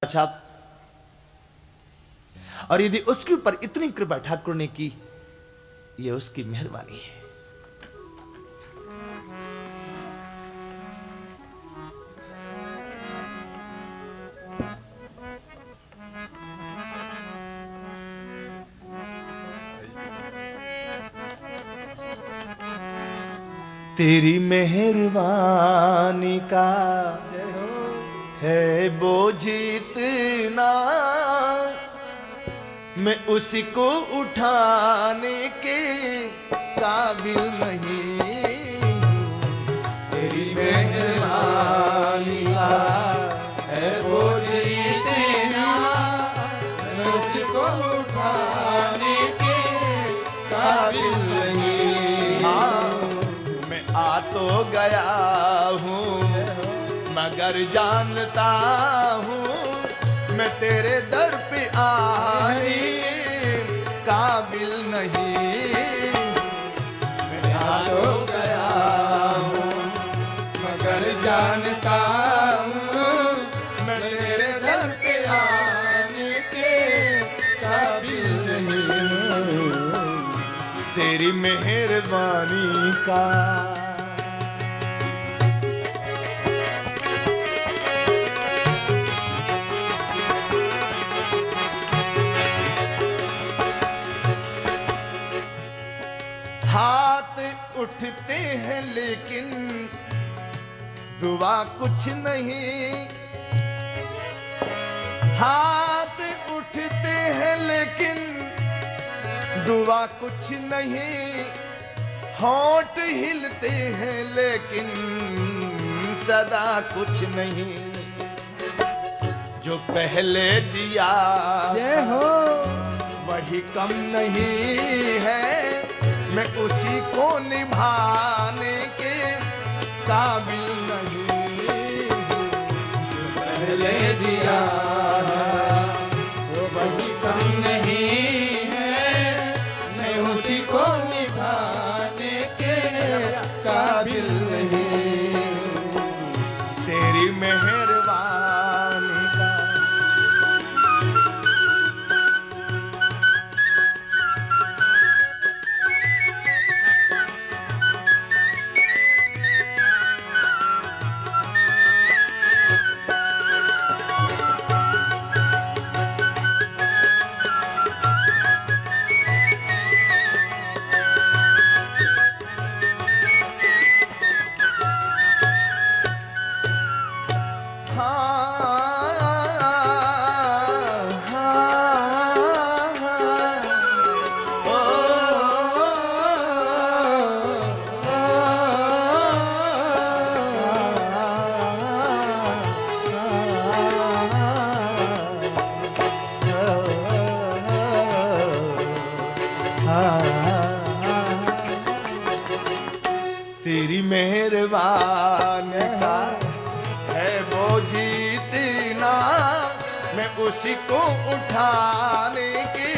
अच्छा, और यदि उसके ऊपर इतनी कृपा ठाकुर ने की, ये उसकी मेहरबानी है। तेरी मेहरबानी का है बोझ इतना, मैं उसी को उठाने के काबिल नहीं। तेरी मेहरबानी का है बोझ इतना, मैं उसी को उठाने के काबिल नहीं। मैं आ तो गया हूँ मगर जानता हूँ मैं तेरे दर पे आने काबिल नहीं। मैं आ तो गया हूँ मगर जानता हूँ मैं तेरे दर पे आने के काबिल नहीं। तेरी मेहरबानी का हाथ उठते हैं लेकिन दुआ कुछ नहीं। हाथ उठते हैं लेकिन दुआ कुछ नहीं। होंठ हिलते हैं लेकिन सदा कुछ नहीं। जो पहले दिया जय हो वही कम नहीं है। मैं उसी को निभाने के काबिल नहीं। पहले दिया वो वही कम नहीं है। मैं उसी को निभाने के काबिल नहीं। तेरी मेहरबानी का तेरी मेहरबानी का है बोझ इतना, मैं उसी को उठाने के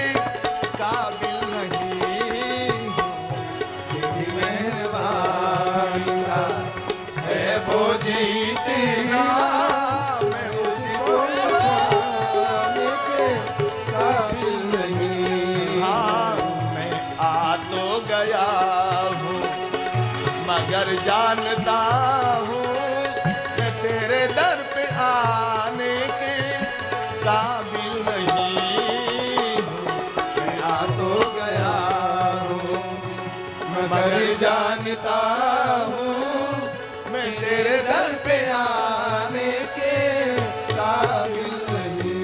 काबिल नहीं। तेरी मेहरबानी का है बोझ इतना, मैं उसी को उठाने के काबिल नहीं। हाँ, मैं आ तो गया हूँ मगर जानता हूँ मैं तेरे दर पे आने के काबिल नहीं। मैं आ तो गया हूँ मगर जानता हूँ मैं तेरे दर पे आने के काबिल नहीं।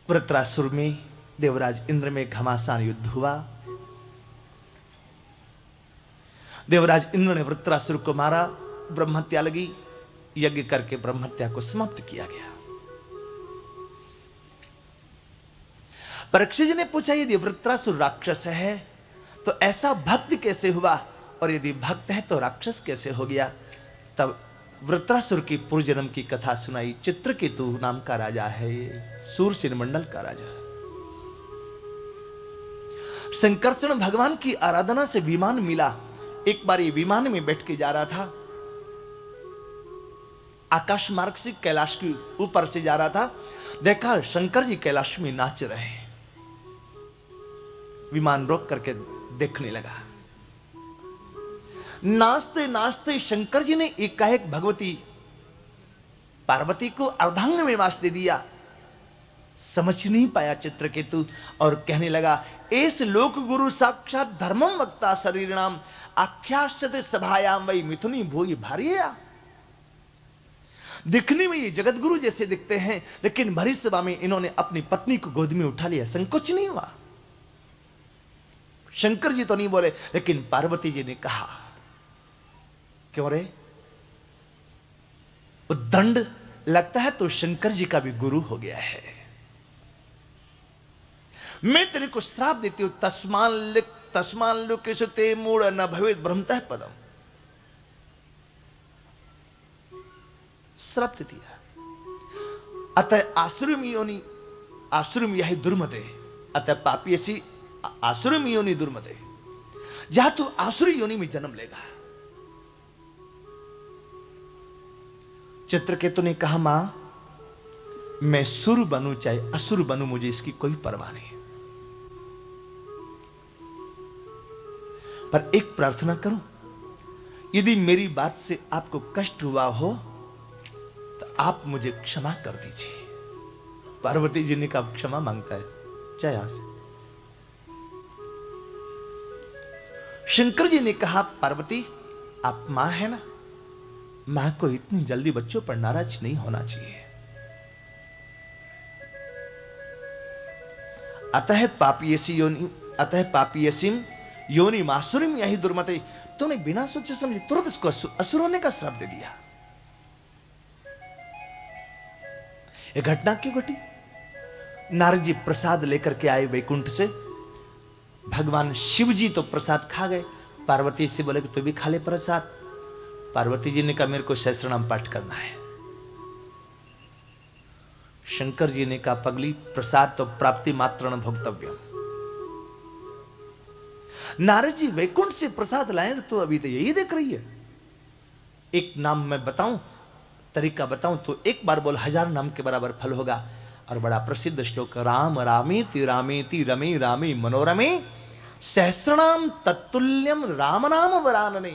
वृत्रासुर में देवराज इंद्र में घमासान युद्ध हुआ। देवराज इंद्र ने वृत्रासुर को मारा, ब्रह्महत्या लगी। यज्ञ करके ब्रह्महत्या को समाप्त किया गया। परीक्षित जी ने पूछा, यदि वृत्रासुर राक्षस है तो ऐसा भक्त कैसे हुआ, और यदि भक्त है तो राक्षस कैसे हो गया। तब वृत्रासुर की पूर्व जन्म की कथा सुनाई। चित्रकेतु नाम का राजा है, ये सूरसेन मंडल का राजा है। शंकरषण भगवान की आराधना से विमान मिला। एक बार ये विमान में बैठ के जा रहा था, आकाश मार्ग से कैलाश के ऊपर से जा रहा था, देखा शंकर जी कैलाश में नाच रहे हैं। विमान रोक करके देखने लगा। नाचते नाचते शंकर जी ने एकाएक भगवती पार्वती को अर्धांग में वास दे दिया। समझ नहीं पाया चित्रकेतु और कहने लगा, एस लोक गुरु साक्षात धर्मम वक्ता शरीरणाम आख्याश्चते सभायाम वही मिथुनी भूई भारिया। दिखने में ये जगत गुरु जैसे दिखते हैं, लेकिन भरी सभा में इन्होंने अपनी पत्नी को गोद में उठा लिया, संकोच नहीं हुआ। शंकर जी तो नहीं बोले, लेकिन पार्वती जी ने कहा, क्यों रे, वो दंड लगता है तो शंकर जी का भी गुरु हो गया है। मैं तेरे को श्राप देती हूं, तस्मान लुकेशु ते मूढ़ न भवेद ब्रह्मतः पदम। श्राप दे दिया। अतः आसुरम योनि, आसुरम यही दुर्मते, अतः पापीसी आसुरम योनि दुर्मते, जहां तू आसुर योनि में जन्म लेगा। चित्रकेतु ने कहा, मां मैं सुर बनूं चाहे असुर बनूं, मुझे इसकी कोई परवाह नहीं, पर एक प्रार्थना करूं, यदि मेरी बात से आपको कष्ट हुआ हो तो आप मुझे क्षमा कर दीजिए। पार्वती जी ने कहा, क्षमा मांगता है, चाहे यहां से। शंकर जी ने कहा, पार्वती आप मां है ना, मां को इतनी जल्दी बच्चों पर नाराज नहीं होना चाहिए। अतः पापीयसीम योनि मासुरिम यही दुर्मते। तूने बिना सोचे समझे तुरंत इसको असुर होने का श्राप दे दिया। यह घटना क्यों घटी? नारद जी प्रसाद लेकर के आए वैकुंठ से। भगवान शिव जी तो प्रसाद खा गए। पार्वती से बोले कि तू भी खा ले प्रसाद। पार्वती जी ने कहा, मेरे को सहस्रनाम पाठ करना है। शंकर जी ने कहा, पगली प्रसाद तो प्राप्ति मात्र न भोक्तव्य। नारद जी वैकुंठ से प्रसाद लाए तो अभी तो यही देख रही है। एक नाम मैं बताऊं, तरीका बताऊं तो एक बार बोल 1000 नाम के बराबर फल होगा। और बड़ा प्रसिद्ध श्लोक, राम रामेति रामेति रमे रामे मनोरमे सहस्रनाम तत्तुल्यम राम नाम वरानने।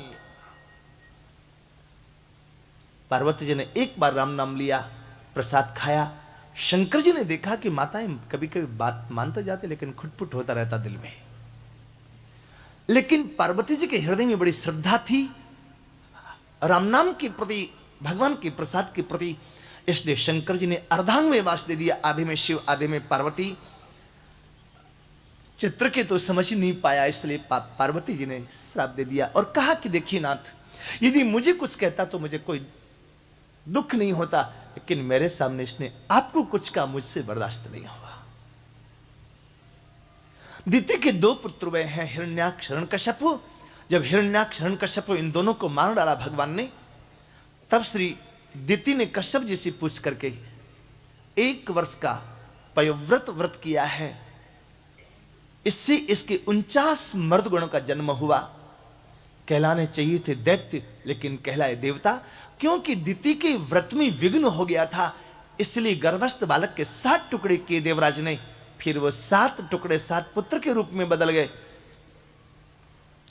पार्वती जी ने एक बार राम नाम लिया, प्रसाद खाया। शंकर जी ने देखा कि माताएं कभी कभी बात मान तो जाते, लेकिन खुटपुट होता रहता दिल में। लेकिन पार्वती जी के हृदय में बड़ी श्रद्धा थी राम नाम के प्रति, भगवान के प्रसाद के प्रति। इसलिए शंकर जी ने अर्धांग में वास दे दिया, आधे में शिव आधे में पार्वती। चित्रकेतु तो समझ ही नहीं पाया, इसलिए पार्वती जी ने श्राप दे दिया और कहा कि देखिए नाथ, यदि मुझे कुछ कहता तो मुझे कोई दुख नहीं होता, लेकिन मेरे सामने इसने आपको कुछ कहा, मुझसे बर्दाश्त नहीं हुआ। दिति के 2 पुत्र हुए हैं, हिरण्याक्ष हिरण्यकश्यप। जब हिरण्याक्ष हिरण्यकश्यप इन दोनों को मार डाला भगवान ने, तब श्री दिति ने कश्यप जी से पूछ करके 1 वर्ष का पयोव्रत व्रत किया है, इससे इसके 49 मर्द गुणों का जन्म हुआ। कहलाने चाहिए थे दैत्य, लेकिन कहलाए देवता, क्योंकि दिति के व्रत में विघ्न हो गया था। इसलिए गर्भस्थ बालक के 7 टुकड़े किए देवराज ने। फिर वो 7 टुकड़े 7 पुत्र के रूप में बदल गए।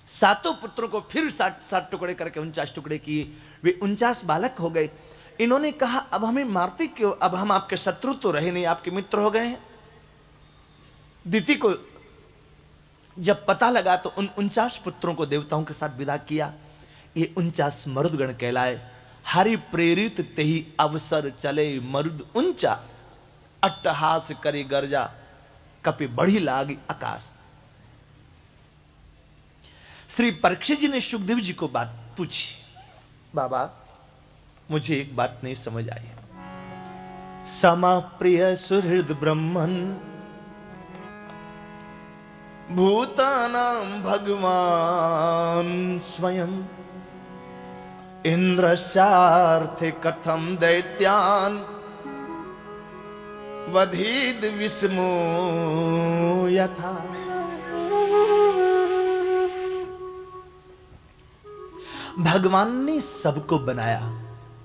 7 पुत्रों को फिर 7 टुकड़े करके 49 टुकड़े किए। वे 49 बालक हो गए। इन्होंने कहा, अब हमें मारते क्यों, अब हम आपके शत्रु तो रहे नहीं, आपके मित्र हो गए हैं। दिति को जब पता लगा तो उन 49 पुत्रों को देवताओं के साथ विदा किया। ये 49 मरुदगण कहलाए। हरि प्रेरित तेहि अवसर चले मरुद ऊंचा, अट्टहास करे गर्जा कपि बढ़ी लागी आकाश। श्री परीक्षित जी ने सुखदेव जी को बात पूछी, बाबा मुझे एक बात नहीं समझ आई। समा प्रिय सुहृद ब्रह्मन भूतानां भगवान स्वयं, इंद्रशार्थे कथम दैत्यान वधीद विस्मो यथा। भगवान ने सबको बनाया,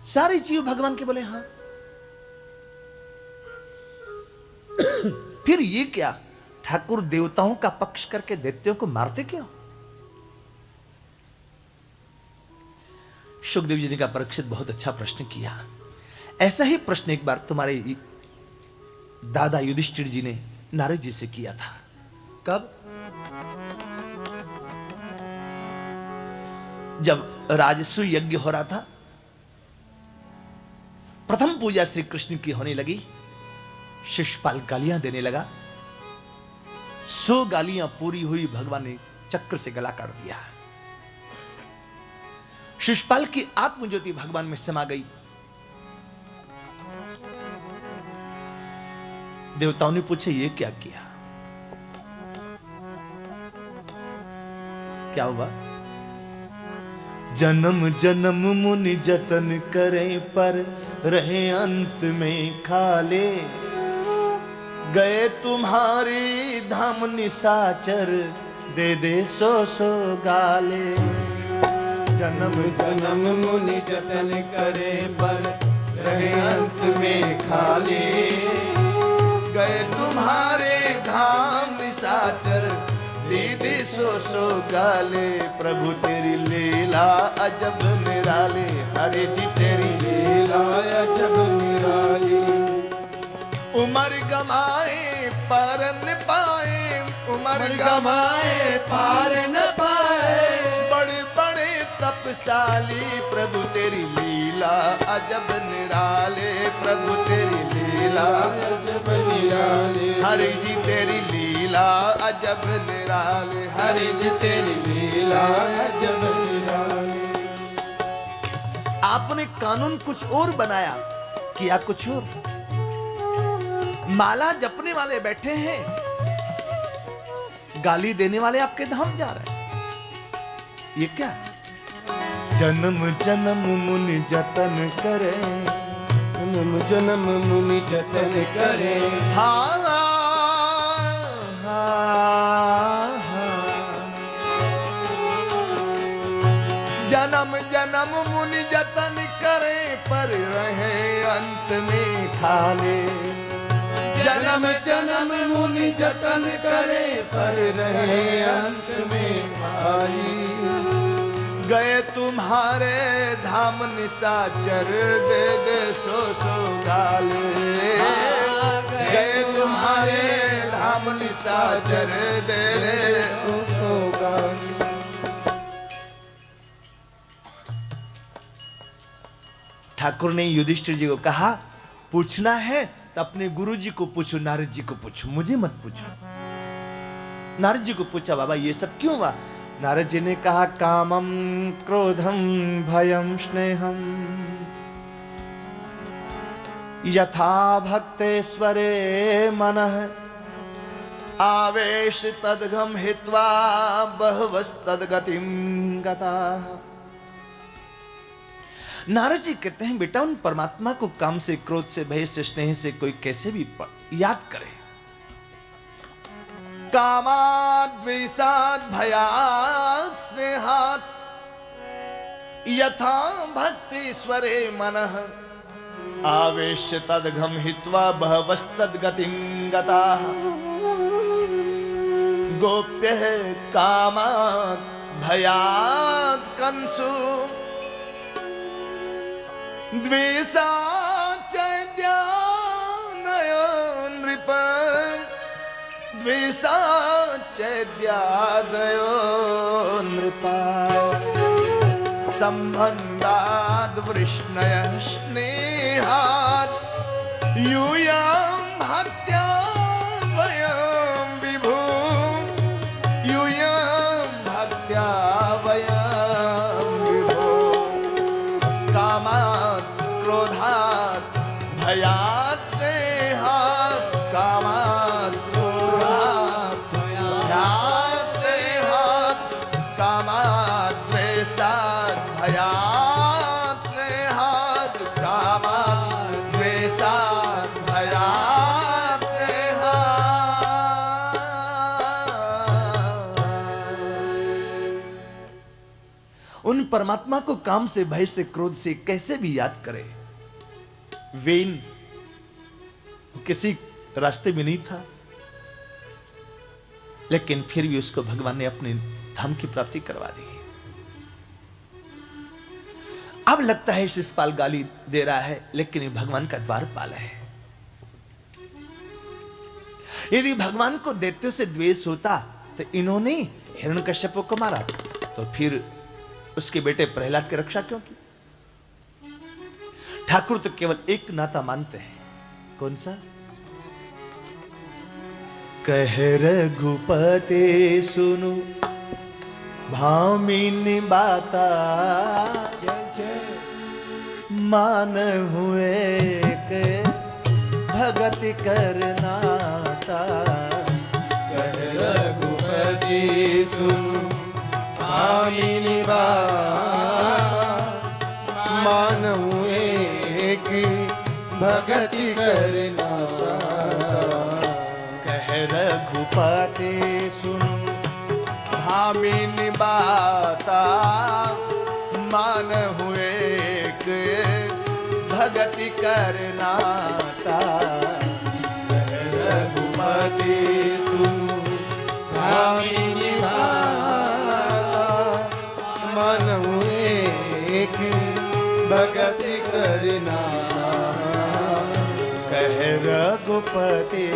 सारे जीव भगवान के बोले हां। फिर ये क्या, ठाकुर देवताओं का पक्ष करके दैत्यों को मारते क्यों? सुखदेव जी ने कहा, परीक्षित बहुत अच्छा प्रश्न किया। ऐसा ही प्रश्न एक बार तुम्हारे दादा युधिष्ठिर जी ने नारद जी से किया था। कब? जब राजस्व यज्ञ हो रहा था, प्रथम पूजा श्री कृष्ण की होने लगी, शिशुपाल गालियां देने लगा। 100 गालियां पूरी हुई, भगवान ने चक्र से गला काट दिया। शिशुपाल की आत्मज्योति भगवान में समा गई। देवताओं ने पूछे, ये क्या किया? क्या हुआ? जन्म जन्म मुनि जतन करें पर रहे अंत में खाले, गए तुम्हारी धाम निशाचर दे दे 100 गाले। जन्म जन्म मुनि जतन करे पर रहे अंत में खाले, गए तुम्हारे धाम निशाचर दे दे 100 गाले। प्रभु तेरी लीला अजब निराले, हरे जी तेरी लीला अजब निराली। उमर गमाए पार न पाए, उमर गमाए पार न पाए, बड़े बड़े तपशाली, प्रभु तेरी लीला अजब निराले। प्रभु तेरी लीला अजब निराली। हरि जी तेरी लीला अजब निराले, हरि जी तेरी लीला अजब निराली। आपने कानून कुछ और बनाया, किया कुछ और। माला जपने वाले बैठे हैं, गाली देने वाले आपके धाम जा रहे हैं। ये क्या? जन्म जन्म मुनि जतन करे, जन्म जन्म मुनि जतन करे, हाँ हाँ हाँ। जन्म जन्म मुनि जतन करे पर रहे अंत में खाले। जन्म जन्म मुनि जतन करे पर रहे अंत में खाली। गए तुम्हारे धाम निशाचर दे दे 100 गाले। गए तुम्हारे धाम निशाचर दे दे 100 गाले। ठाकुर ने युधिष्ठिर जी को कहा, पूछना है तो अपने गुरु जी को पूछो, नारद जी को पूछो, मुझे मत पूछो। नारद जी को पूछा, बाबा ये सब क्यों हुआ? नारद जी ने कहा, कामम क्रोधम भयम स्नेहम यथा भक्तेश्वरे मनः आवेश तदगम हित्वा बहवस्तद्गतिम गताः। नारद जी कहते हैं, बेटा उन परमात्मा को काम से, क्रोध से, भय से, स्नेह से कोई कैसे भी याद करे। कामाद द्वेषाद भयाद स्नेहात यथा भक्तीश्वरे मनः आवेश तदघम हित्वा बहवस्तद्गतिं गताः। गोप्य कामाद भयाद कंसु द्वेषाच्च ध्यानयो नृप। द्वेषाच्च ध्यादयो नृपा। संबंधाद् वृष्णयः स्नेहात् यूयं भक्त्या वयं विभु। यूयं भक्त्या वयं विभु। कामात् क्रोधात् भयात् स्नेहात्। कामात् क्रोधात् भयात् स्नेहात्। कामात् द्वेषात् भयात् स्नेहात्। कामात् द्वेषात् भयात् स्नेहात्। उन परमात्मा को काम से, भय से, क्रोध से कैसे भी याद करे। वेन किसी रास्ते में नहीं था, लेकिन फिर भी उसको भगवान ने अपने धाम की प्राप्ति करवा दी। अब लगता है शिषपाल गाली दे रहा है, लेकिन ये भगवान का द्वारपाल है। यदि भगवान को दैत्यों से द्वेष होता तो इन्होंने हिरण्यकश्यप को मारा, तो फिर उसके बेटे प्रहलाद की रक्षा क्यों की? ठाकुर तो केवल एक नाता मानते हैं। कौन सा? कह रघुपते सुनु भामिनी बाता, मान हुए के भगति करनाता। कह रघुपति सुनु भामिनी बाता, मान हुए कि भगति करनाता। कह रघुपति सुनु भामिनी बाता, मान हुए कि भगति करनाता। रघुपति सुनु भामिनी बाता, मन हुए कि भगति करनाता। कह रघुपति